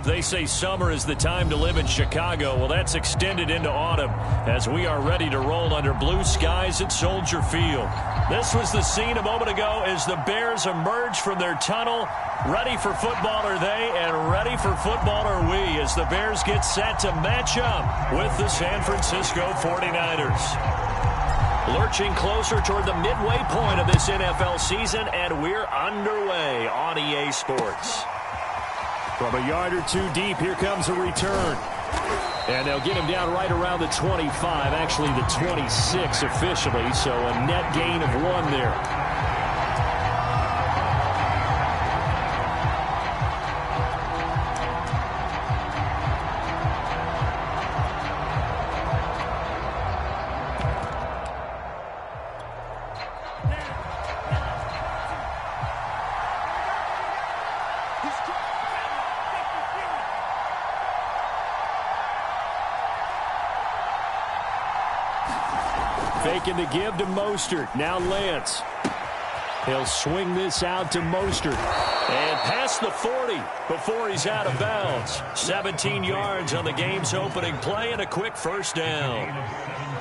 They say summer is the time to live in Chicago. Well, that's extended into autumn as we are ready to roll under blue skies at Soldier Field. This was the scene a moment ago as the Bears emerge from their tunnel. Ready for football are they, and ready for football are we as the Bears get set to match up with the San Francisco 49ers. Lurching closer toward the midway point of this NFL season, and we're underway on EA Sports. From a yard or two deep, here comes a return. And they'll get him down right around the 25, actually the 26 officially, so a net gain of 1 there. Faking the give to Mostert. Now Lance. He'll swing this out to Mostert. And past the 40 before he's out of bounds. 17 yards on the game's opening play and a quick first down.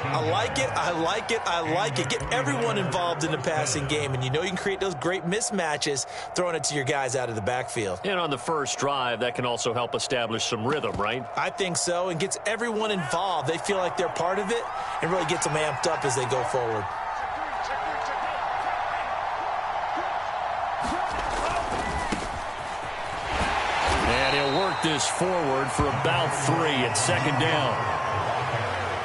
I like it, I like it, I like it. Get everyone involved in the passing game, and you know you can create those great mismatches throwing it to your guys out of the backfield. And on the first drive, that can also help establish some rhythm, right? I think so, and gets everyone involved. They feel like they're part of it and really gets them amped up as they go forward. And he'll work this forward for about 3 at second down.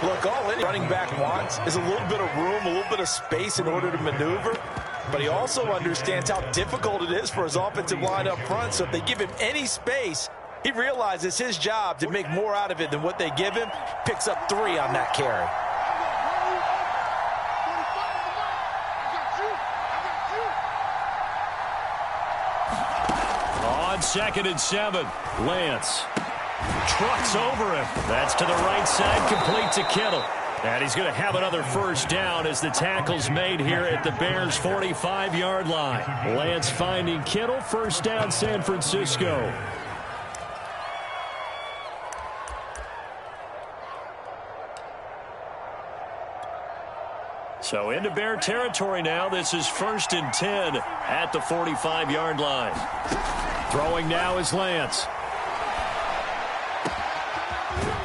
Look, all any running back wants is a little bit of room, a little bit of space in order to maneuver. But he also understands how difficult it is for his offensive line up front. So if they give him any space, he realizes his job to make more out of it than what they give him. Picks up 3 on that carry. On 2nd and 7, Lance trucks over him. That's to the right side, complete to Kittle. And he's going to have another first down as the tackle's made here at the Bears' 45-yard line. Lance finding Kittle, first down San Francisco. So into Bear territory now. This is 1st and 10 at the 45-yard line. Throwing now is Lance.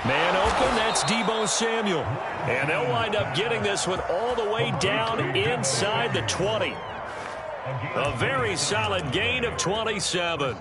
Man open, that's Deebo Samuel. And they'll wind up getting this one all the way down inside the 20. A very solid gain of 27.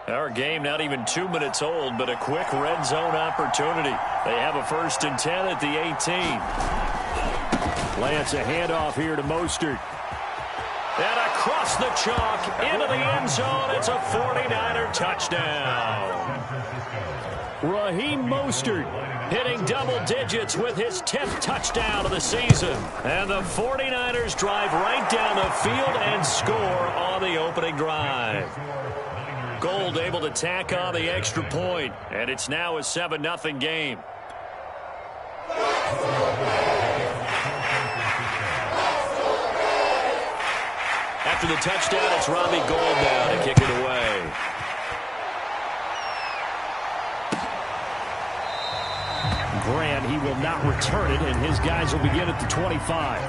Our game not even 2 minutes old, but a quick red zone opportunity. They have a 1st and 10 at the 18. Lance a handoff here to Mostert. And across the chalk into the end zone. It's a 49er touchdown. Raheem Mostert hitting double digits with his 10th touchdown of the season. And the 49ers drive right down the field and score on the opening drive. Gold able to tack on the extra point, and it's now a 7-0 game. After the touchdown, it's Robbie Gould now to kick it away. Grant, he will not return it, and his guys will begin at the 25.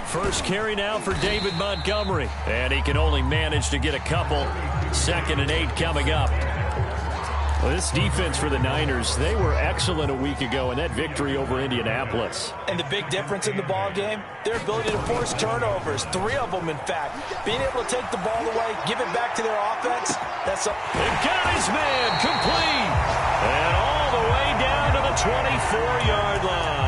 First carry now for David Montgomery. And he can only manage to get a couple. 2nd and 8 coming up. Well, this defense for the Niners, they were excellent a week ago in that victory over Indianapolis. And the big difference in the ball game, their ability to force turnovers, 3 of them in fact. Being able to take the ball away, give it back to their offense, that's a... They've got his man complete. And all the way down to the 24-yard line.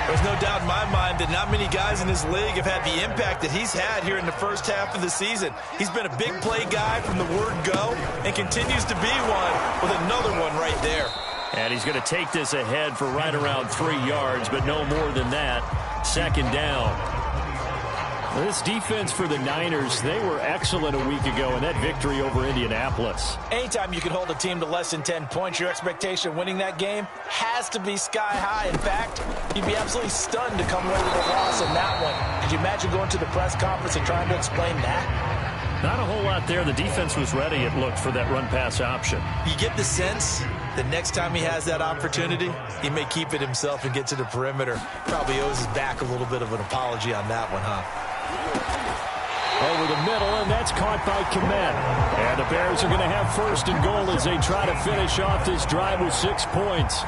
There's no doubt in my mind that not many guys in this league have had the impact that he's had here in the first half of the season. He's been a big play guy from the word go and continues to be one with another one right there. And he's going to take this ahead for right around 3 yards, but no more than that. 2nd down. This defense for the Niners, they were excellent a week ago in that victory over Indianapolis. Anytime you can hold a team to less than 10 points, your expectation of winning that game has to be sky high. In fact, you'd be absolutely stunned to come away with a loss in that one. Could you imagine going to the press conference and trying to explain that? Not a whole lot there. The defense was ready, it looked, for that run-pass option. You get the sense the next time he has that opportunity, he may keep it himself and get to the perimeter. Probably owes his back a little bit of an apology on that one, huh? Over the middle, and that's caught by Kmet. And the Bears are going to have 1st and goal as they try to finish off this drive with 6 points.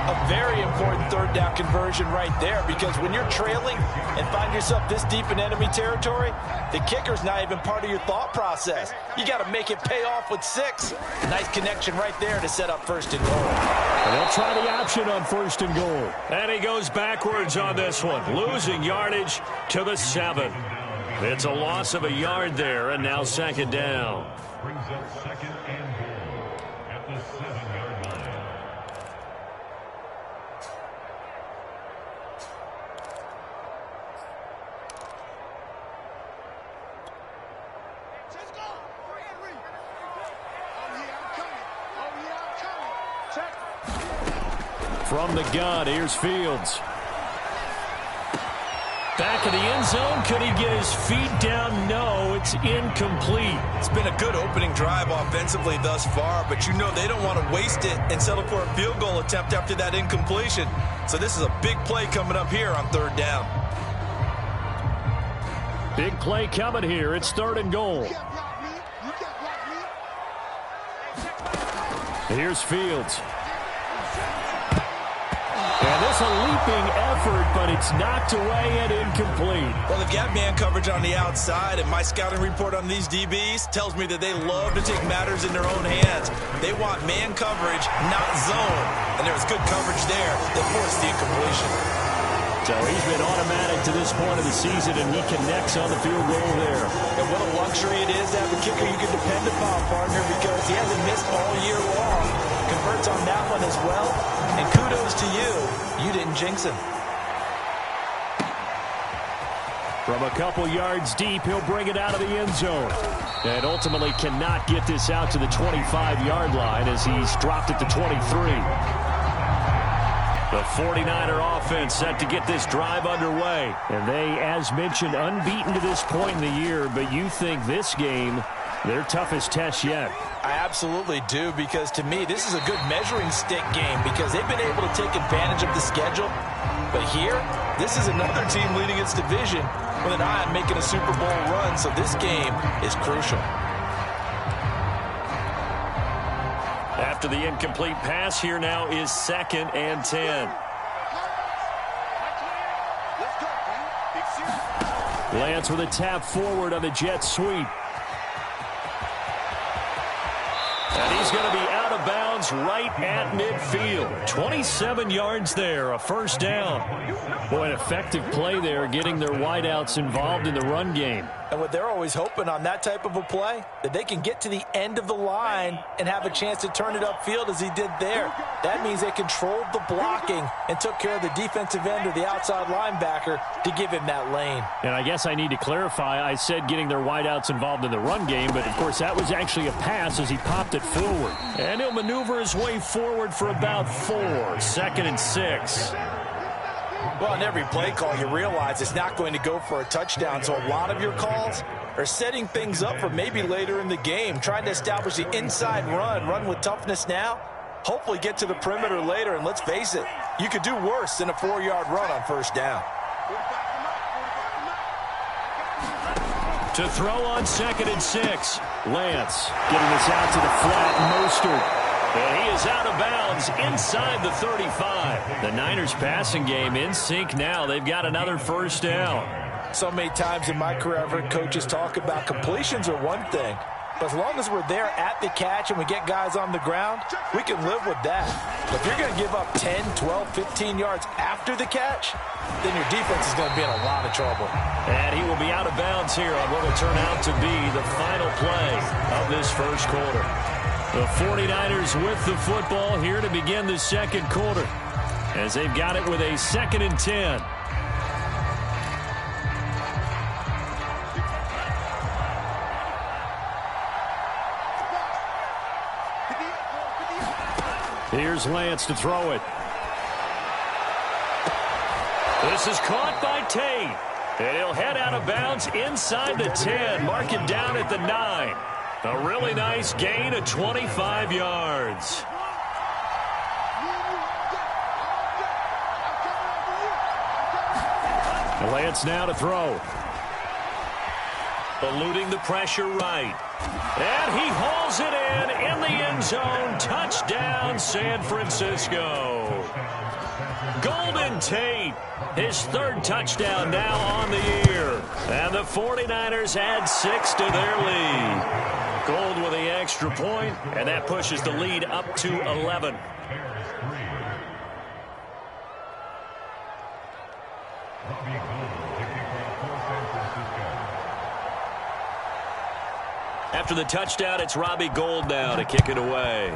A very important 3rd down conversion right there, because when you're trailing and find yourself this deep in enemy territory, the kicker's not even part of your thought process. You got to make it pay off with 6. Nice connection right there to set up 1st and goal. And they'll try the option on 1st and goal. And he goes backwards on this one, losing yardage to the 7. It's a loss of a yard there, and now 2nd down. Brings up 2nd and goal at the 7-yard line. From the gun, here's Fields. Back in the end zone. Could he get his feet down? No, it's incomplete. It's been a good opening drive offensively thus far, but you know they don't want to waste it and settle for a field goal attempt after that incompletion. So this is a big play coming up here on 3rd down. Big play coming here. It's 3rd and goal. Here's Fields. And this a leaping effort, but it's knocked away and incomplete. Well, they've got man coverage on the outside, and my scouting report on these DBs tells me that they love to take matters in their own hands. They want man coverage, not zone. And there was good coverage there that forced the incompletion. So he's been automatic to this point of the season, and he connects on the field goal there. And what a luxury it is to have a kicker you can depend upon, partner, because he hasn't missed all year long. Converts on that one as well. And kudos to you. You didn't jinx him. From a couple yards deep, he'll bring it out of the end zone. And ultimately cannot get this out to the 25-yard line as he's dropped it to 23. The 49er offense set to get this drive underway. And they, as mentioned, unbeaten to this point in the year. But you think this game, their toughest test yet? I absolutely do, because to me, this is a good measuring stick game because they've been able to take advantage of the schedule. But here, this is another team leading its division with an eye on making a Super Bowl run. So this game is crucial. After the incomplete pass, here now is 2nd and 10. Lance with a tap forward on the jet sweep. And he's going to be out of bounds right at midfield. 27 yards there, a 1st down. Boy, an effective play there, getting their wideouts involved in the run game. And what they're always hoping on that type of a play, that they can get to the end of the line and have a chance to turn it upfield as he did there. That means they controlled the blocking and took care of the defensive end or the outside linebacker to give him that lane. And I guess I need to clarify, I said getting their wideouts involved in the run game, but of course that was actually a pass as he popped it forward. And he'll maneuver his way forward for about 4, 2nd and 6. Well, in every play call, you realize it's not going to go for a touchdown, so a lot of your calls are setting things up for maybe later in the game, trying to establish the inside run with toughness now, Hopefully get to the perimeter later, and let's face it, you could do worse than a 4-yard run on first down. To throw on 2nd and 6. Lance getting this out to the flat. Mostert. And he is out of bounds inside the 35. The Niners passing game in sync now. They've got another first down. So many times in my career I've heard coaches talk about completions are one thing, but as long as we're there at the catch and we get guys on the ground, we can live with that. But if you're going to give up 10, 12, 15 yards after the catch, then your defense is going to be in a lot of trouble. And he will be out of bounds here on what will turn out to be the final play of this first quarter. The 49ers with the football here to begin the second quarter, as they've got it with a 2nd and 10. Here's Lance to throw it. This is caught by Tate. And he'll head out of bounds inside the 10. Mark it down at the 9. A really nice gain of 25 yards. Lance now to throw. Eluding the pressure right. And he hauls it in the end zone. Touchdown, San Francisco. Golden Tate, his 3rd touchdown now on the year. And the 49ers add 6 to their lead. Gold with the extra point, and that pushes the lead up to 11. After the touchdown, it's Robbie Gould now to kick it away.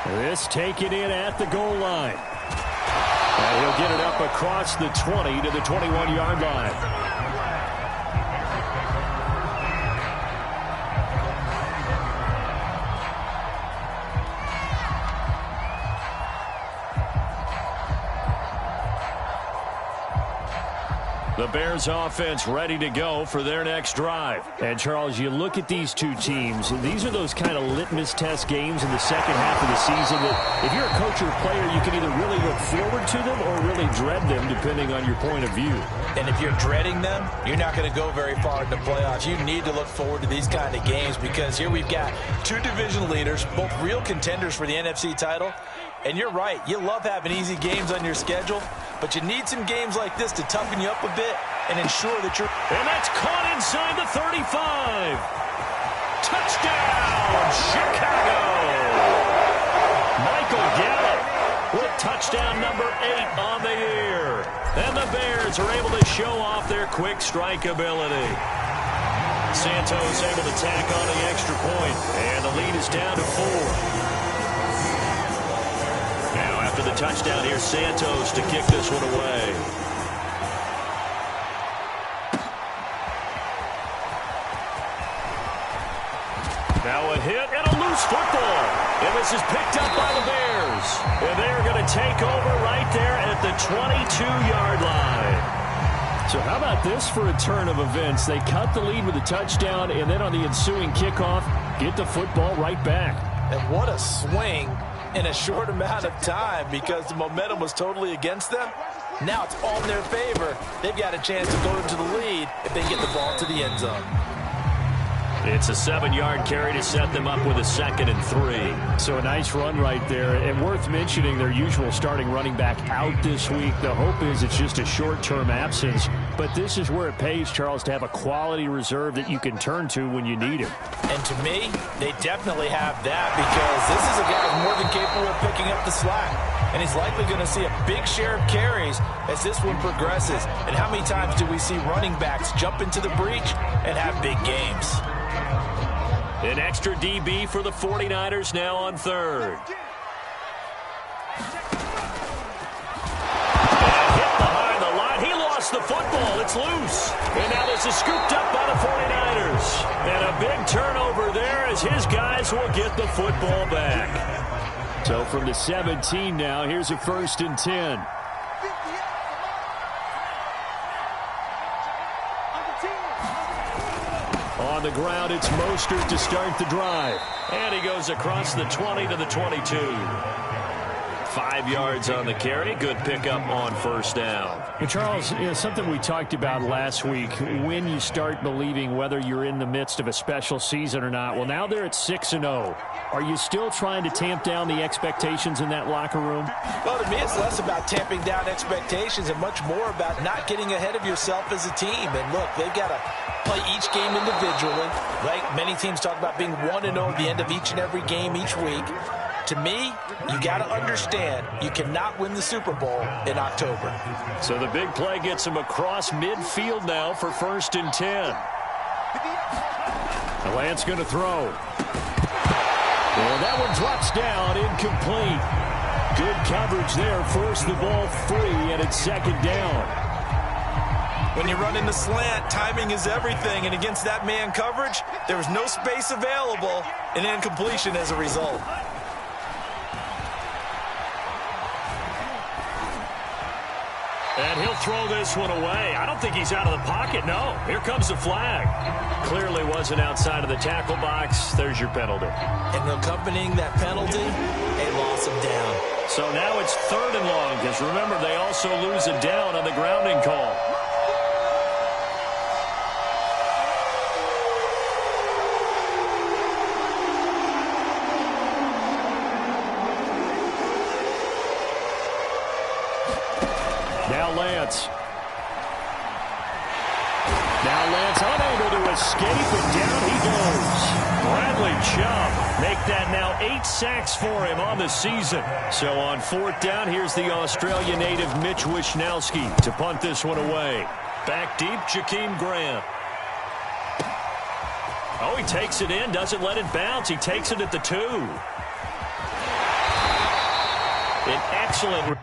This taken in at the goal line. And he'll get it up across the 20 to the 21-yard line. The Bears offense ready to go for their next drive. And, Charles, you look at these two teams, these are those kind of litmus test games in the second half of the season that if you're a coach or a player, you can either really look forward to them or really dread them, depending on your point of view. And if you're dreading them, you're not going to go very far in the playoffs. You need to look forward to these kind of games because here we've got 2 division leaders, both real contenders for the NFC title. And you're right, you love having easy games on your schedule, but you need some games like this to toughen you up a bit and ensure that you're... And that's caught inside the 35. Touchdown, Chicago! Michael Gallup with touchdown number 8 on the year. And the Bears are able to show off their quick strike ability. Santos able to tack on the extra point, and the lead is down to 4. After the touchdown, here's Santos to kick this one away. Now a hit and a loose football. And this is picked up by the Bears. And they're going to take over right there at the 22-yard line. So how about this for a turn of events? They cut the lead with a touchdown, and then on the ensuing kickoff, get the football right back. And what a swing in a short amount of time because the momentum was totally against them. Now it's all in their favor. They've got a chance to go into the lead if they get the ball to the end zone. It's a 7-yard carry to set them up with a 2nd and 3. So a nice run right there. And worth mentioning their usual starting running back out this week. The hope is it's just a short-term absence. But this is where it pays, Charles, to have a quality reserve that you can turn to when you need him. And to me, they definitely have that because this is a guy who's more than capable of picking up the slack. And he's likely going to see a big share of carries as this one progresses. And how many times do we see running backs jump into the breach and have big games? An extra DB for the 49ers now on 3rd. And hit behind the line. He lost the football. It's loose. And now this is scooped up by the 49ers. And a big turnover there as his guys will get the football back. So from the 17 now, here's a 1st and 10. On the ground, it's Mostert to start the drive. And he goes across the 20 to the 22. 5 yards on the carry. Good pickup on first down. And Charles, something we talked about last week, when you start believing whether you're in the midst of a special season or not. Well, now they're at 6-0. Are you still trying to tamp down the expectations in that locker room? Well, to me, it's less about tamping down expectations and much more about not getting ahead of yourself as a team. And look, they've got to play each game individually, right? Many teams talk about being 1-0 at the end of each and every game each week. To me, you got to understand you cannot win the Super Bowl in October. So the big play gets him across midfield now for 1st and 10. Lance going to throw. Well, that one drops down, incomplete. Good coverage there, forced the ball free, and it's 2nd down. When you run in the slant, timing is everything, and against that man coverage, there was no space available, and incompletion as a result. And he'll throw this one away. I don't think he's out of the pocket. No, here comes the flag. Clearly wasn't outside of the tackle box. There's your penalty. And accompanying that penalty, a loss of down. So now it's 3rd and long, because remember, they also lose a down on the grounding call. Now Lance unable to escape, and down he goes. Bradley Chubb make that now 8 sacks for him on the season. So on 4th down, here's the Australia native Mitch Wishnowsky to punt this one away. Back deep, Jakeem Grant. Oh, he takes it in, doesn't let it bounce. He takes it at the 2. An excellent...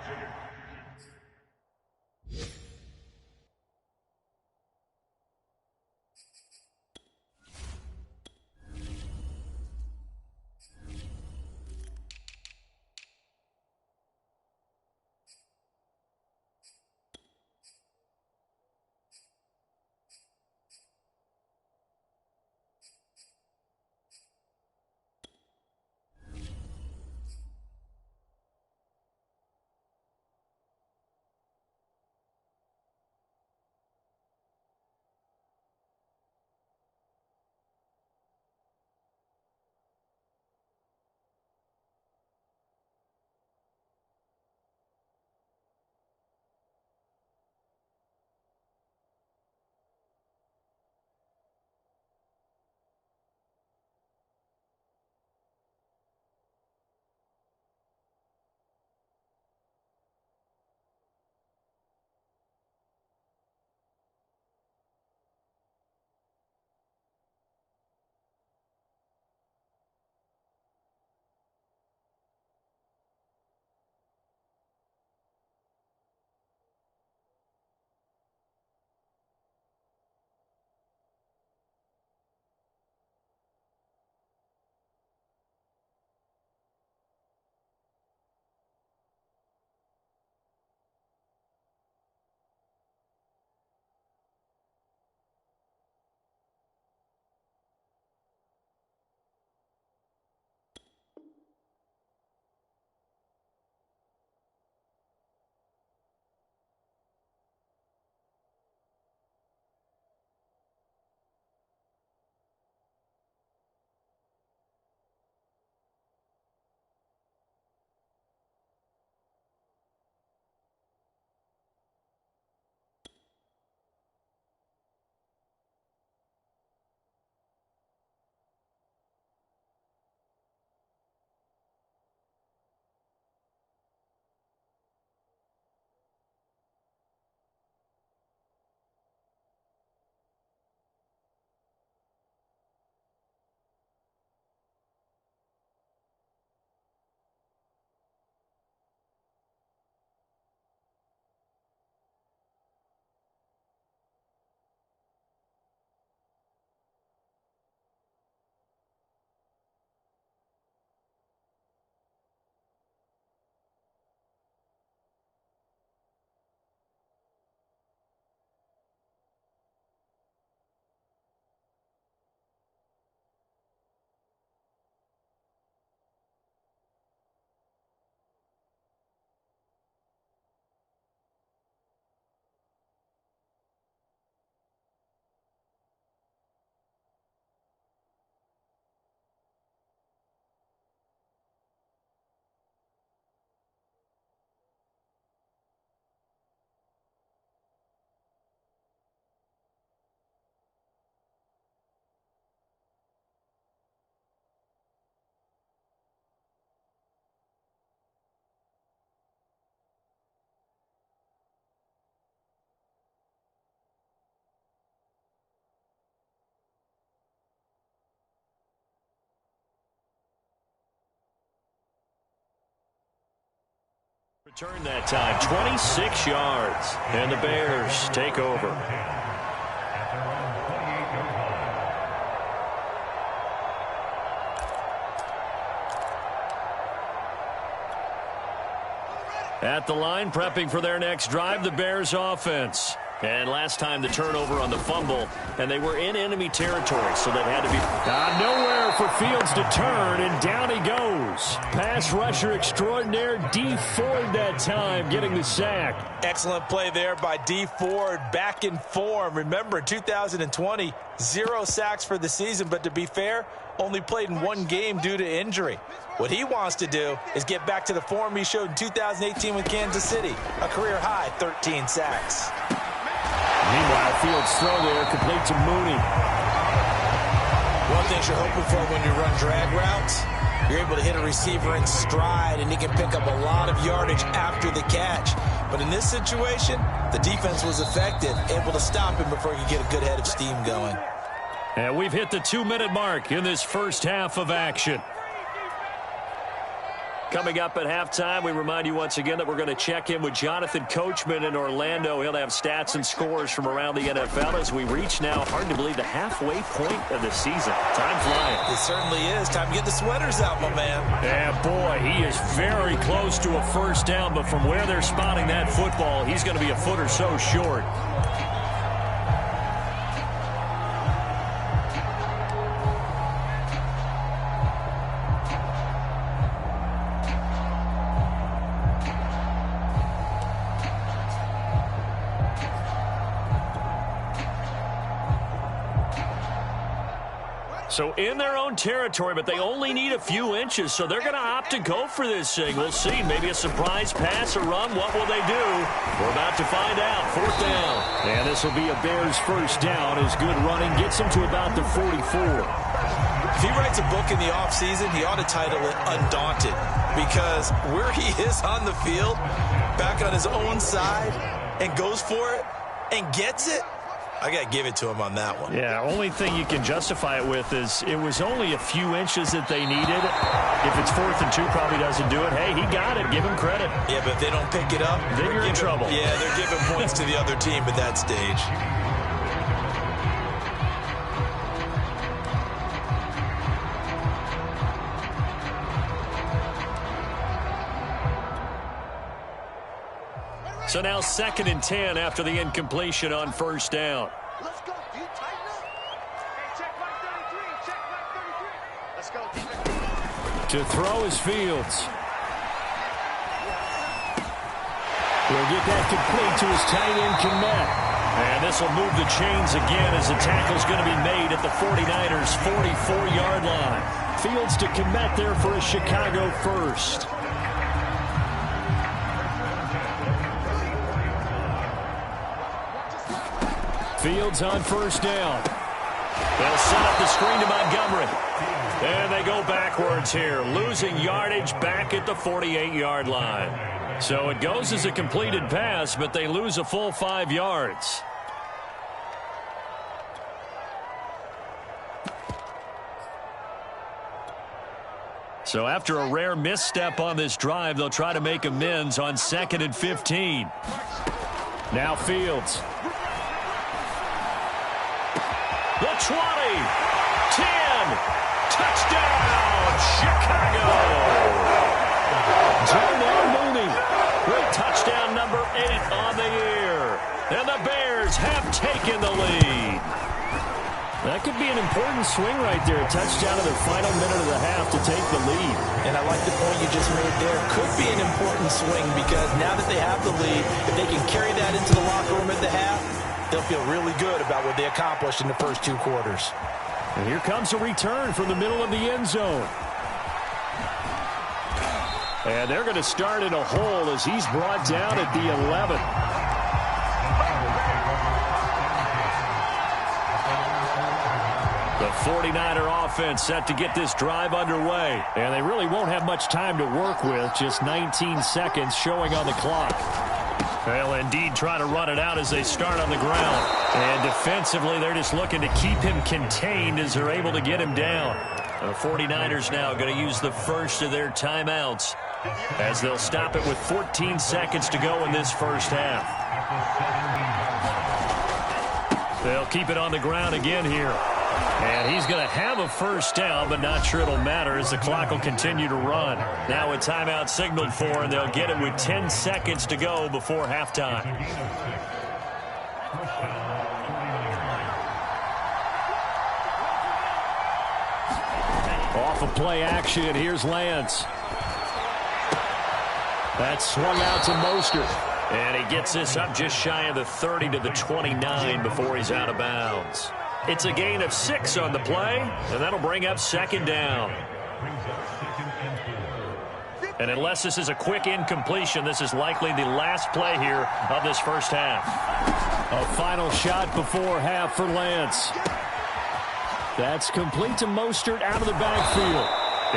return that time, 26 yards. And the Bears take over. At the line, prepping for their next drive, the Bears offense. And last time the turnover on the fumble, and they were in enemy territory, so that had to be... Nowhere for Fields to turn, and down he goes. Pass rusher extraordinaire, D. Ford that time, getting the sack. Excellent play there by D. Ford, back in form. Remember, in 2020, 0 sacks for the season, but to be fair, only played in 1 game due to injury. What he wants to do is get back to the form he showed in 2018 with Kansas City, a career-high 13 sacks. Meanwhile, Fields' throw there, complete to Mooney. One thing you're hoping for when you run drag routes, you're able to hit a receiver in stride, and he can pick up a lot of yardage after the catch. But in this situation, the defense was effective, able to stop him before he could get a good head of steam going. And we've hit the 2-minute mark in this first half of action. Coming up at halftime, we remind you once again that we're going to check in with Jonathan Coachman in Orlando. He'll have stats and scores from around the NFL as we reach now, hard to believe, the halfway point of the season. Time flying. It certainly is. Time to get the sweaters out, my man. Yeah, boy, he is very close to a first down, but from where they're spotting that football, he's going to be a foot or so short. So in their own territory, but they only need a few inches, so they're going to opt to go for this thing. We'll see. Maybe a surprise pass or run. What will they do? We're about to find out. 4th down. And this will be a Bears first down as good running gets them to about the 44. If he writes a book in the offseason, he ought to title it Undaunted, because where he is on the field, back on his own side, and goes for it and gets it, I got to give it to him on that one. Yeah, only thing you can justify it with is it was only a few inches that they needed. If it's 4th and 2, probably doesn't do it. Hey, he got it. Give him credit. Yeah, but if they don't pick it up, then you're in trouble. Yeah, they're giving points to the other team at that stage. So now 2nd and 10 after the incompletion on first down. Let's go, dude. Tighten up. Hey, check right 33. Check right 33. Let's go, defense. To throw is Fields. We'll get that complete to his tight end, Kmet. And this will move the chains again as the tackle's going to be made at the 49ers' 44-yard line. Fields to Kmet there for a Chicago first. Fields on first down. They'll set up the screen to Montgomery. And they go backwards here, losing yardage back at the 48-yard line. So it goes as a completed pass, but they lose a full 5 yards. So after a rare misstep on this drive, they'll try to make amends on 2nd and 15. Now Fields. The 20, 10, touchdown, Chicago. Darnell Mooney with touchdown number 8 on the year. And the Bears have taken the lead. That could be an important swing right there. A touchdown in the final minute of the half to take the lead. And I like the point you just made there. Could be an important swing because now that they have the lead, if they can carry that into the locker room at the half, they'll feel really good about what they accomplished in the first 2 quarters. And here comes a return from the middle of the end zone. And they're going to start in a hole as he's brought down at the 11. The 49er offense set to get this drive underway. And they really won't have much time to work with. Just 19 seconds showing on the clock. They'll indeed try to run it out as they start on the ground. And defensively, they're just looking to keep him contained as they're able to get him down. The 49ers now going to use the first of their timeouts as they'll stop it with 14 seconds to go in this first half. They'll keep it on the ground again here. And he's going to have a first down, but not sure it'll matter as the clock will continue to run. Now a timeout signaled for, and they'll get it with 10 seconds to go before halftime. Off of play action, here's Lance. That's swung out to Mostert. And he gets this up just shy of the 30 to the 29 before he's out of bounds. It's a gain of 6 on the play, and that'll bring up second down. And unless this is a quick incompletion, this is likely the last play here of this first half. A final shot before half for Lance. That's complete to Mostert out of the backfield.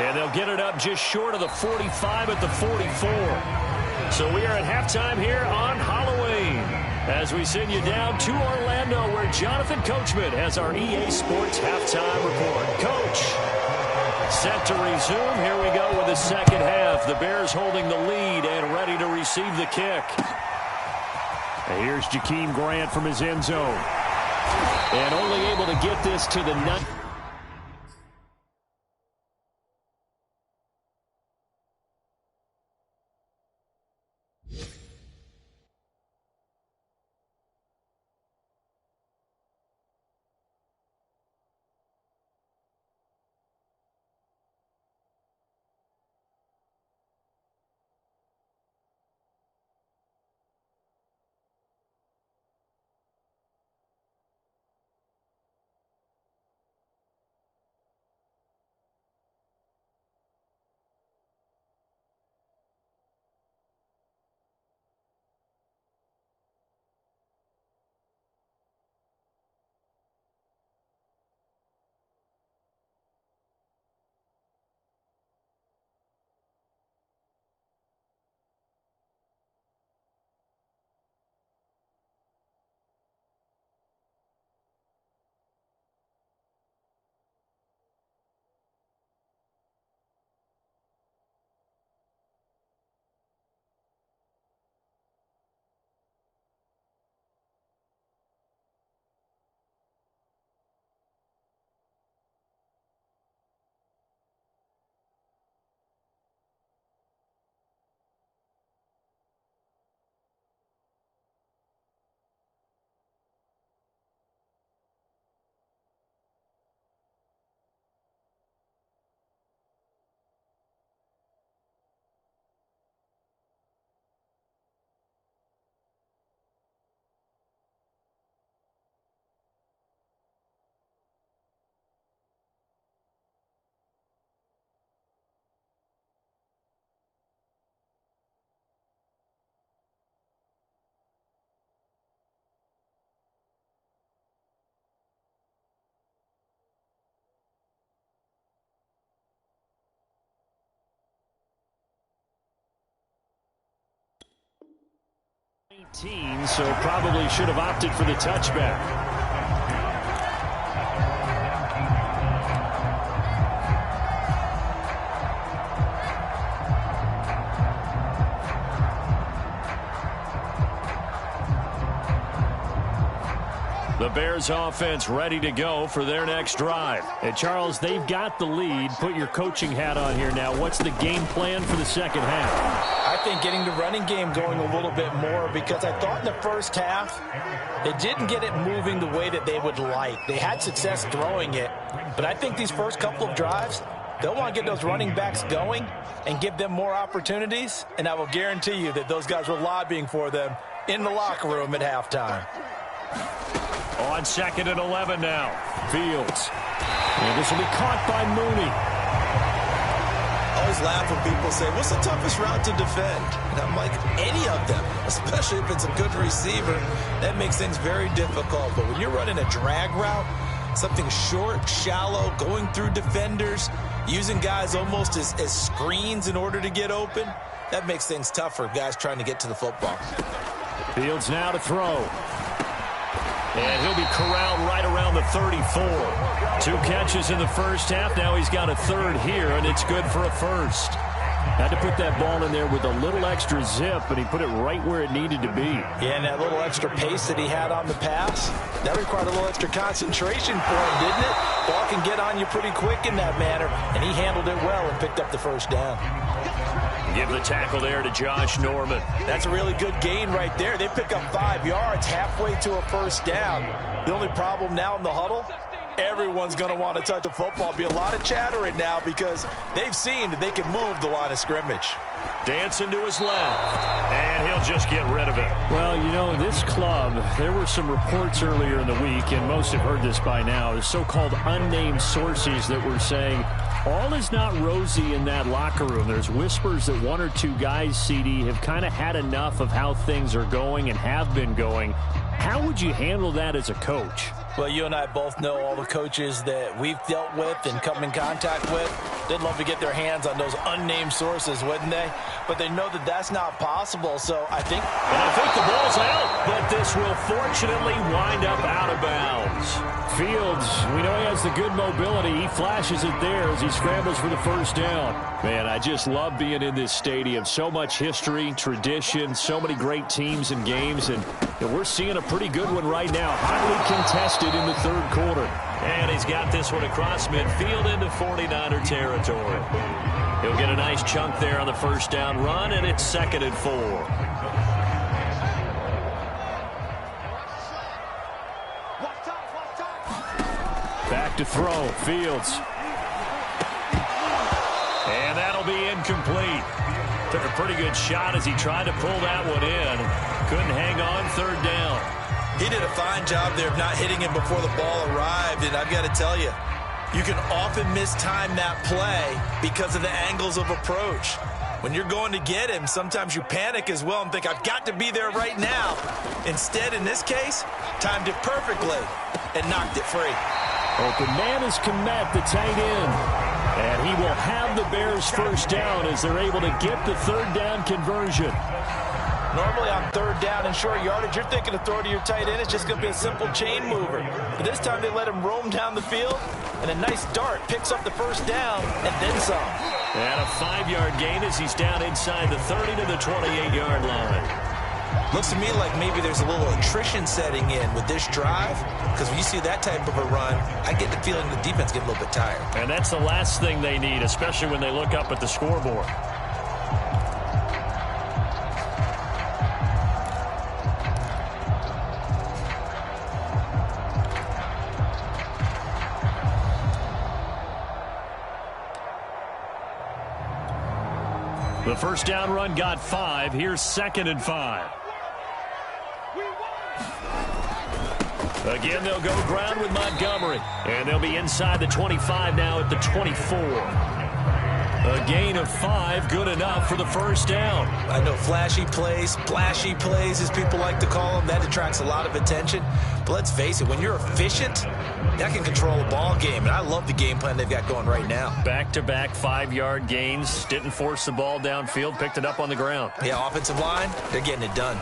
And they'll get it up just short of the 45 at the 44. So we are at halftime here on Halloween as we send you down to Orlando where Jonathan Coachman has our EA Sports halftime report. Coach, set to resume. Here we go with the second half. The Bears holding the lead and ready to receive the kick. And here's Jakeem Grant from his end zone. And only able to get this to the 9. So probably should have opted for the touchback. The Bears offense ready to go for their next drive. And Charles, they've got the lead. Put your coaching hat on here now. What's the game plan for the second half? I think getting the running game going a little bit more because I thought in the first half they didn't get it moving the way that they would like. They had success throwing it, but I think these first couple of drives, they'll want to get those running backs going and give them more opportunities, and I will guarantee you that those guys were lobbying for them in the locker room at halftime. On 2nd and 11 now. Fields. And this will be caught by Mooney. I always laugh when people say, what's the toughest route to defend? And I'm like, any of them, especially if it's a good receiver. That makes things very difficult. But when you're running a drag route, something short, shallow, going through defenders, using guys almost as screens in order to get open, that makes things tough for guys trying to get to the football. Fields now to throw. And he'll be corralled right around the 34. 2 catches in the first half. Now he's got a third here, and it's good for a first. Had to put that ball in there with a little extra zip, and he put it right where it needed to be. Yeah, and that little extra pace that he had on the pass, that required a little extra concentration for him, didn't it? Ball can get on you pretty quick in that manner, and he handled it well and picked up the first down. Give the tackle there to Josh Norman. That's a really good gain right there. They pick up 5 yards halfway to a first down. The only problem now in the huddle, everyone's going to want to touch the football. Be a lot of chattering now because they've seen that they can move the line of scrimmage. Dancing to his left, and he'll just get rid of it. Well, you know, this club, there were some reports earlier in the week, and most have heard this by now, the so-called unnamed sources that were saying all is not rosy in that locker room. There's whispers that 1 or 2 guys, CD, have kind of had enough of how things are going and have been going. How would you handle that as a coach? Well, you and I both know all the coaches that we've dealt with and come in contact with. They'd love to get their hands on those unnamed sources, wouldn't they? But they know that that's not possible, so I think the ball's out, but this will fortunately wind up out of bounds. Fields, we know he has the good mobility. He flashes it there as he scrambles for the first down. Man, I just love being in this stadium. So much history, tradition, so many great teams and games, and we're seeing a pretty good one right now. Hotly contested in the third quarter. And he's got this one across midfield into 49er territory. He'll get a nice chunk there on the first down run, and it's 2nd and 4. Back to throw, Fields. And that'll be incomplete. Took a pretty good shot as he tried to pull that one in. Couldn't hang on, 3rd down. He did a fine job there of not hitting him before the ball arrived, and I've got to tell you, you can often mistime that play because of the angles of approach. When you're going to get him, sometimes you panic as well and think, I've got to be there right now. Instead, in this case, timed it perfectly and knocked it free. Open man is Kmet, the tight end. And he will have the Bears first down as they're able to get the 3rd down conversion. Normally on 3rd down and short yardage, you're thinking to throw to your tight end. It's just going to be a simple chain mover. But this time they let him roam down the field, and a nice dart picks up the first down and then some. And a 5-yard gain as he's down inside the 30 to the 28-yard line. Looks to me like maybe there's a little attrition setting in with this drive, because when you see that type of a run, I get the feeling the defense get a little bit tired. And that's the last thing they need, especially when they look up at the scoreboard. The first down run got 5. Here's 2nd and 5. Again, they'll go ground with Montgomery. And they'll be inside the 25 now at the 24. A gain of 5, good enough for the first down. I know flashy plays, splashy plays, as people like to call them, that attracts a lot of attention. But let's face it, when you're efficient, that can control a ball game. And I love the game plan they've got going right now. Back-to-back 5-yard gains. Didn't force the ball downfield. Picked it up on the ground. Yeah, offensive line, they're getting it done.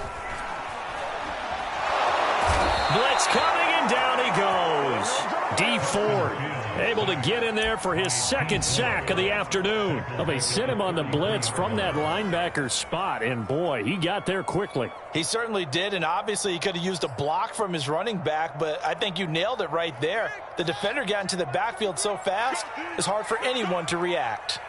Blitz coming, and down he goes. Dee Ford able to get in there for his 2nd sack of the afternoon. Well, they sent him on the blitz from that linebacker spot, and boy, he got there quickly. He certainly did, and obviously he could have used a block from his running back, but I think you nailed it right there. The defender got into the backfield so fast, it's hard for anyone to react.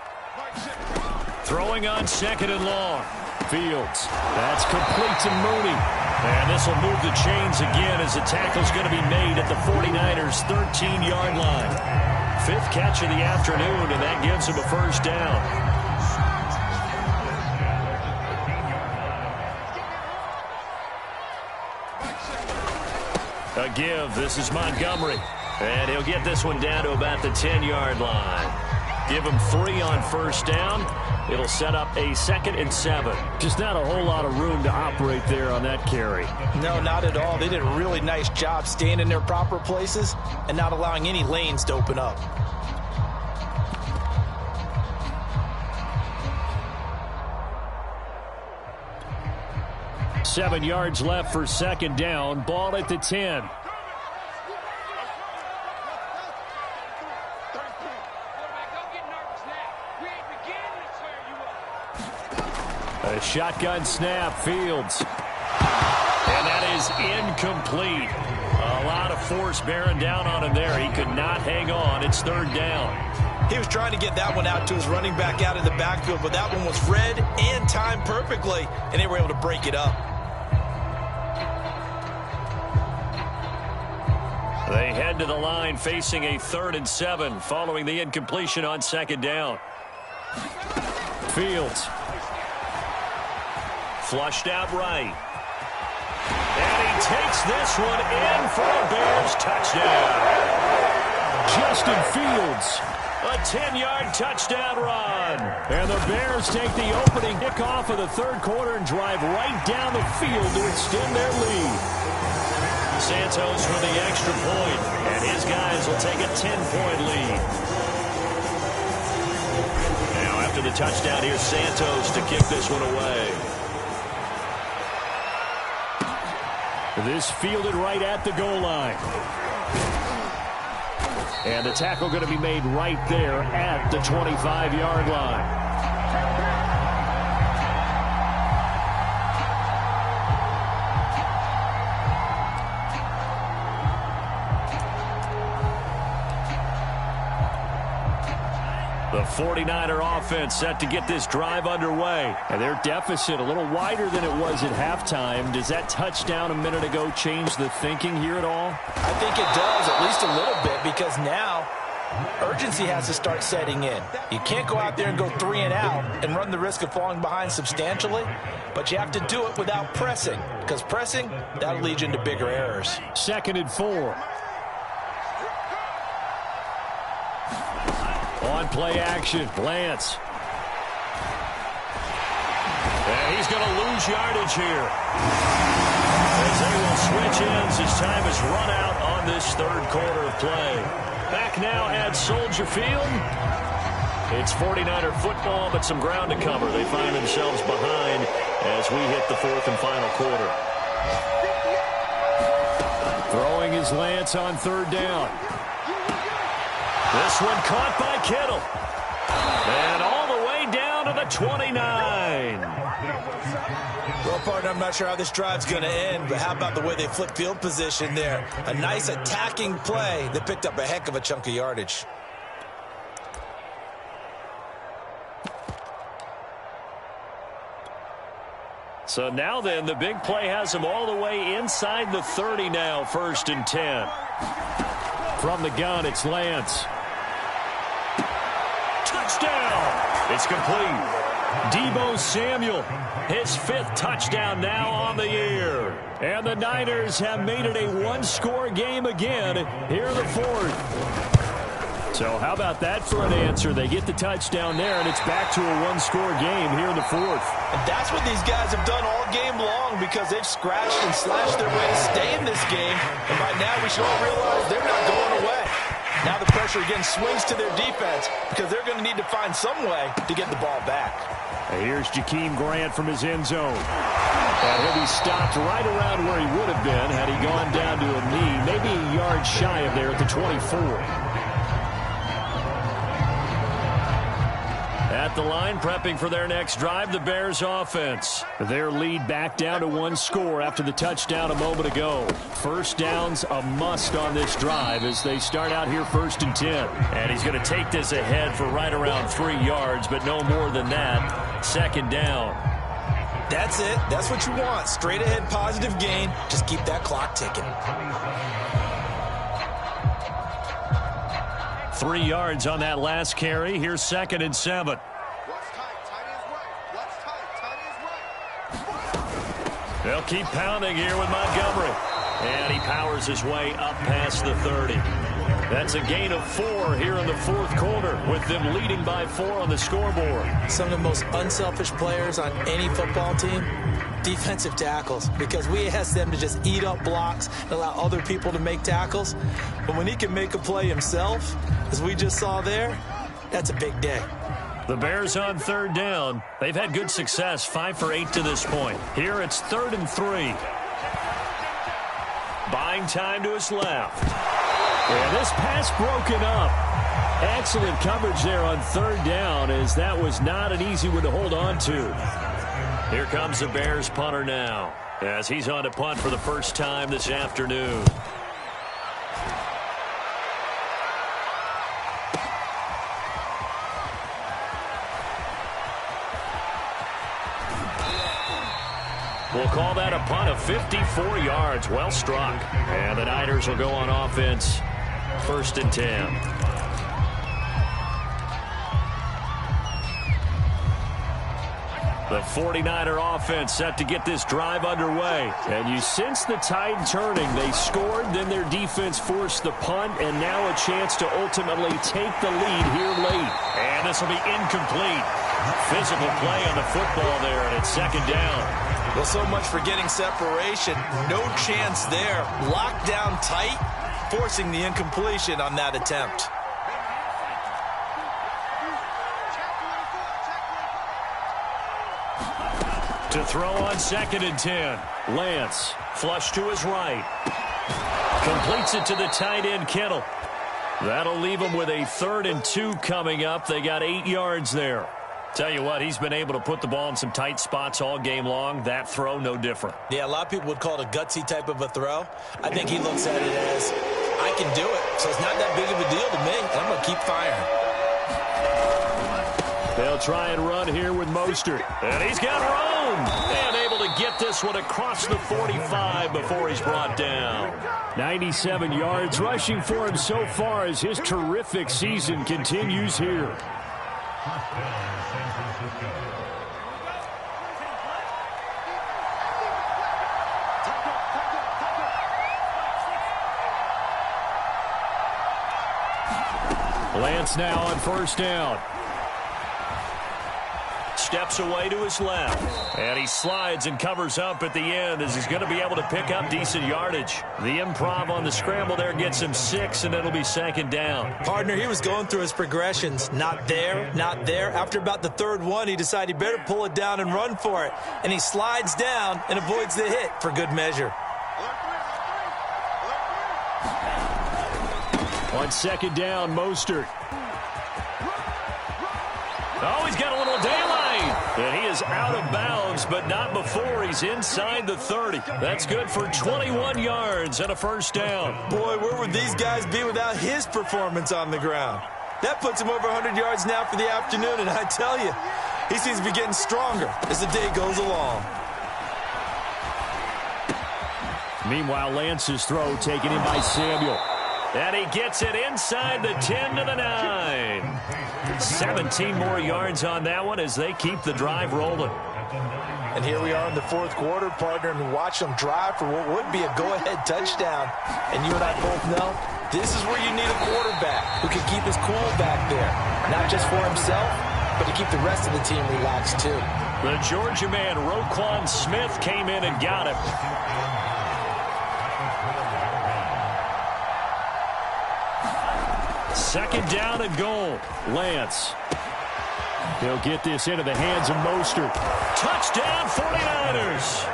Throwing on 2nd and long. Fields. That's complete to Mooney. And this will move the chains again as the tackle's going to be made at the 49ers' 13-yard line. 5th catch of the afternoon, and that gives him a first down. A give. This is Montgomery. And he'll get this one down to about the 10-yard line. Give him 3 on first down. It'll set up a 2nd and 7. Just not a whole lot of room to operate there on that carry. No, not at all. They did a really nice job staying in their proper places and not allowing any lanes to open up. Seven yards left for 2nd down. Ball at the 10. A shotgun snap, Fields. And that is incomplete. A lot of force bearing down on him there. He could not hang on. It's third down. He was trying to get that one out to his running back out of the backfield, but that one was read and timed perfectly, and they were able to break it up. They head to the line facing a 3rd and 7 following the incompletion on 2nd down. Fields. Flushed out right. And he takes this one in for a Bears touchdown. Justin Fields. A 10-yard touchdown run. And the Bears take the opening kickoff of the 3rd quarter and drive right down the field to extend their lead. Santos for the extra point, and his guys will take a 10-point lead. Now after the touchdown, here's Santos to kick this one away. This fielded right at the goal line. And the tackle going to be made right there at the 25-yard line. The 49er offense set to get this drive underway. And their deficit a little wider than it was at halftime. Does that touchdown a minute ago change the thinking here at all? I think it does, at least a little bit, because now urgency has to start setting in. You can't go out there and go 3 and out and run the risk of falling behind substantially, but you have to do it without pressing, because pressing, that'll lead you into bigger errors. 2nd and 4. On play action, Lance. And he's going to lose yardage here. As they will switch ends as time is run out on this 3rd quarter of play. Back now at Soldier Field. It's 49er football, but some ground to cover. They find themselves behind as we hit the 4th and final quarter. Throwing is Lance on 3rd down. This one caught by Kittle. And all the way down to the 29. Well, partner, I'm not sure how this drive's going to end, but how about the way they flip field position there? A nice attacking play that picked up a heck of a chunk of yardage. So now then, the big play has them all the way inside the 30 now, 1st and 10. From the gun, it's Lance. Touchdown! It's complete. Deebo Samuel. His 5th touchdown now on the year. And the Niners have made it a one-score game again here in the 4th. So how about that for an answer? They get the touchdown there, and it's back to a one-score game here in the 4th. And that's what these guys have done all game long, because they've scratched and slashed their way to stay in this game. And by now we should all realize they're not going away. Now the pressure again swings to their defense, because they're going to need to find some way to get the ball back. And here's Jakeem Grant from his end zone. And he'll be stopped right around where he would have been had he gone down to a knee, maybe a yard shy of there at the 24. At the line, prepping for their next drive, the Bears offense. Their lead back down to 1 score after the touchdown a moment ago. 1st down's a must on this drive as they start out here 1st and 10. And he's going to take this ahead for right around 3 yards, but no more than that. 2nd down. That's it. That's what you want. Straight ahead positive gain. Just keep that clock ticking. 3 yards on that last carry. Here's 2nd and 7. They'll keep pounding here with Montgomery. And he powers his way up past the 30. That's a gain of 4 here in the 4th quarter, with them leading by 4 on the scoreboard. Some of the most unselfish players on any football team, defensive tackles, because we ask them to just eat up blocks and allow other people to make tackles. But when he can make a play himself, as we just saw there, that's a big day. The Bears on 3rd down. They've had good success, 5 for 8 to this point. Here it's 3rd and 3. Buying time to his left. And this pass broken up. Excellent coverage there on 3rd down, as that was not an easy one to hold on to. Here comes the Bears punter now, as he's on to punt for the first time this afternoon. We'll call that a punt of 54 yards. Well struck. And the Niners will go on offense. 1st and 10. The 49er offense set to get this drive underway. And you sense the tide turning. They scored, then their defense forced the punt, and now a chance to ultimately take the lead here late. And this will be incomplete. Physical play on the football there, and it's 2nd down. Well, so much for getting separation. No chance there. Locked down tight, forcing the incompletion on that attempt. To throw on 2nd and 10. Lance, flush to his right. Completes it to the tight end, Kittle. That'll leave him with a 3rd and 2 coming up. They got 8 yards there. Tell you what, he's been able to put the ball in some tight spots all game long. That throw, no different. Yeah, a lot of people would call it a gutsy type of a throw. I think he looks at it as, I can do it, so it's not that big of a deal to me, and I'm going to keep firing. They'll try and run here with Mostert. And he's got room. And able to get this one across the 45 before he's brought down. 97 yards rushing for him so far as his terrific season continues here. Lance now on 1st down. Steps away to his left. And he slides and covers up at the end as he's going to be able to pick up decent yardage. The improv on the scramble there gets him 6, and it'll be 2nd down. Partner, he was going through his progressions. Not there, not there. After about the 3rd one, he decided he better pull it down and run for it. And he slides down and avoids the hit for good measure. On 2nd down, Mostert. Oh, he's got a little daylight. And he is out of bounds, but not before he's inside the 30. That's good for 21 yards and a 1st down. Boy, where would these guys be without his performance on the ground? That puts him over 100 yards now for the afternoon, and I tell you, he seems to be getting stronger as the day goes along. Meanwhile, Lance's throw taken in by Samuel. And he gets it inside the 10 to the 9. 17 more yards on that one as they keep the drive rolling. And here we are in the 4th quarter, partner, and watch them drive for what would be a go-ahead touchdown. And you and I both know this is where you need a quarterback who can keep his cool back there. Not just for himself, but to keep the rest of the team relaxed too. The Georgia man, Roquan Smith, came in and got him. Second down and goal. Lance. He'll get this into the hands of Mostert. Touchdown 49ers.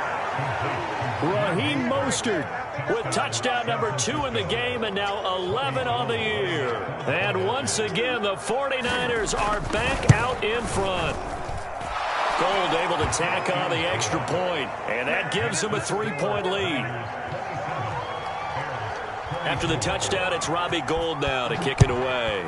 Raheem Mostert with touchdown number 2 in the game and now 11 on the year. And once again, the 49ers are back out in front. Gold able to tack on the extra point, and that gives them a 3-point lead. After the touchdown, it's Robbie Gould now to kick it away.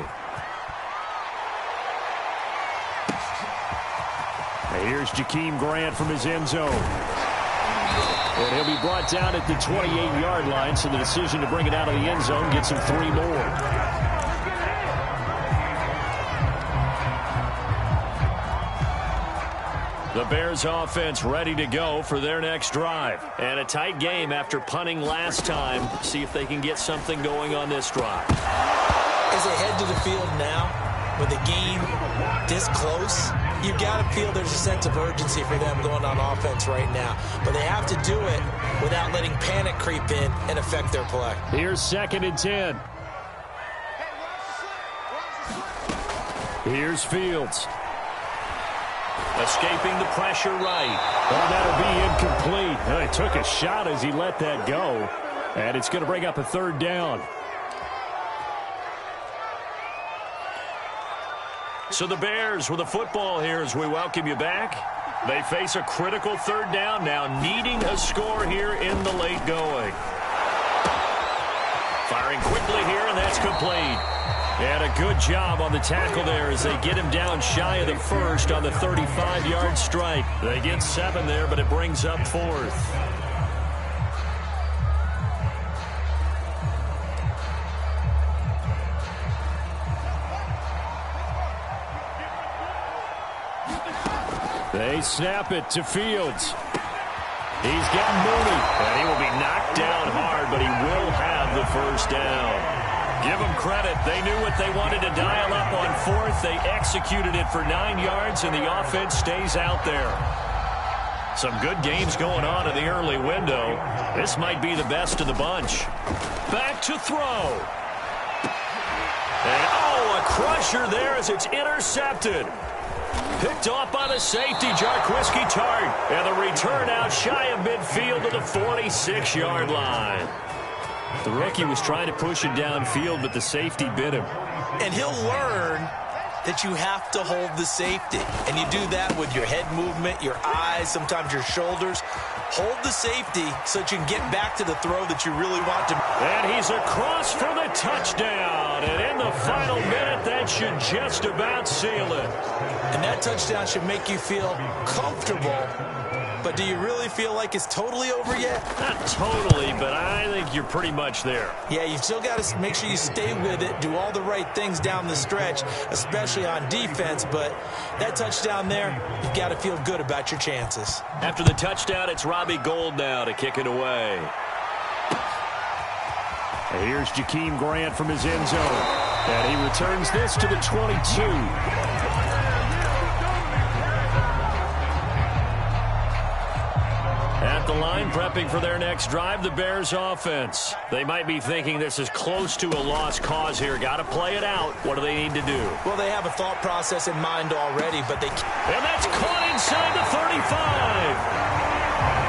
And here's Jakeem Grant from his end zone. And he'll be brought down at the 28-yard line, so the decision to bring it out of the end zone gets him 3 more. The Bears offense ready to go for their next drive. And a tight game after punting last time. See if they can get something going on this drive. As they head to the field now, with the game this close, you've got to feel there's a sense of urgency for them going on offense right now. But they have to do it without letting panic creep in and affect their play. Here's 2nd and 10. Here's Fields. Escaping the pressure right. Oh, that'll be incomplete. Well, he took a shot as he let that go. And it's going to bring up a 3rd down. So the Bears with the football here as we welcome you back. They face a critical third down now, needing a score here in the late going. Firing quickly here, and that's complete. And a good job on the tackle there as they get him down shy of the first on the 35-yard strike. They get 7 there, but it brings up 4th. They snap it to Fields. He's getting Mooney, and he will be knocked down hard, but he will have the first down. Give them credit. They knew what they wanted to dial up on 4th. They executed it for 9 yards, and the offense stays out there. Some good games going on in the early window. This might be the best of the bunch. Back to throw. And, a crusher there as it's intercepted. Picked off by the safety, Jarquiski Tart. And the return out shy of midfield to the 46-yard line. The rookie was trying to push it downfield, but the safety bit him. And he'll learn that you have to hold the safety. And you do that with your head movement, your eyes, sometimes your shoulders. Hold the safety so that you can get back to the throw that you really want to. And he's across for the touchdown. And in the final minute, that should just about seal it. And that touchdown should make you feel comfortable. But do you really feel like it's totally over yet? Not totally, but I think you're pretty much there. Yeah, you've still got to make sure you stay with it, do all the right things down the stretch, especially on defense. But that touchdown there, you've got to feel good about your chances. After the touchdown, it's Robbie Gould now to kick it away. And here's Jakeem Grant from his end zone. And he returns this to the 22. At the line, prepping for their next drive, the Bears offense. They might be thinking this is close to a lost cause here. Got to play it out. What do they need to do? Well, they have a thought process in mind already, but they can't. And that's caught inside the 35.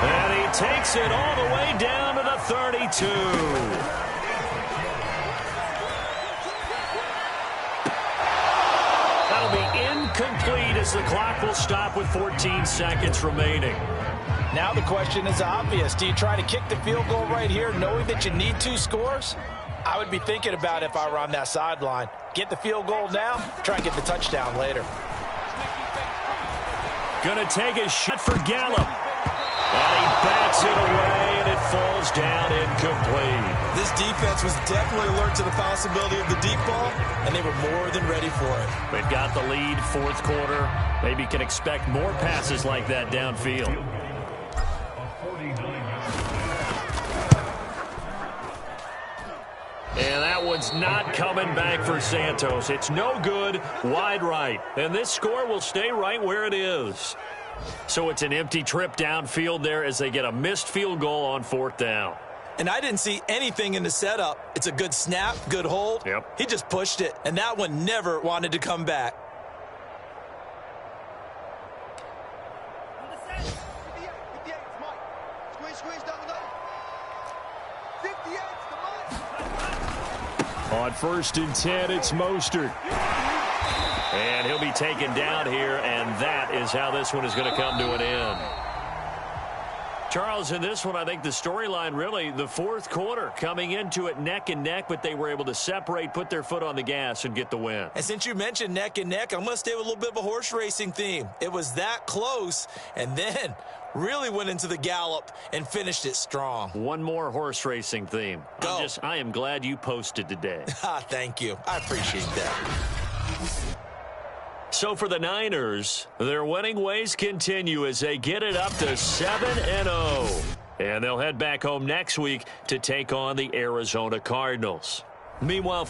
And he takes it all the way down to the 32. That'll be incomplete as the clock will stop with 14 seconds remaining. Now the question is obvious. Do you try to kick the field goal right here knowing that you need 2 scores? I would be thinking about it if I were on that sideline. Get the field goal now, try and get the touchdown later. Gonna take a shot for Gallup. And he bats it away, and it falls down incomplete. This defense was definitely alert to the possibility of the deep ball, and they were more than ready for it. They've got the lead, 4th quarter. Maybe can expect more passes like that downfield. And that one's not coming back for Santos. It's no good, wide right. And this score will stay right where it is. So it's an empty trip downfield there as they get a missed field goal on 4th down. And I didn't see anything in the setup. It's a good snap, good hold. Yep. He just pushed it, and that one never wanted to come back. On 1st and 10, it's Mostert. And he'll be taken down here, and that is how this one is going to come to an end. Charles, in this one, I think the storyline really, the 4th quarter, coming into it neck and neck, but they were able to separate, put their foot on the gas, and get the win. And since you mentioned neck and neck, I'm going to stay with a little bit of a horse racing theme. It was that close, and then really went into the gallop and finished it strong. One more horse racing theme. Go. I am glad you posted today. Thank you. I appreciate that. So for the Niners, their winning ways continue as they get it up to 7-0. And they'll head back home next week to take on the Arizona Cardinals. Meanwhile,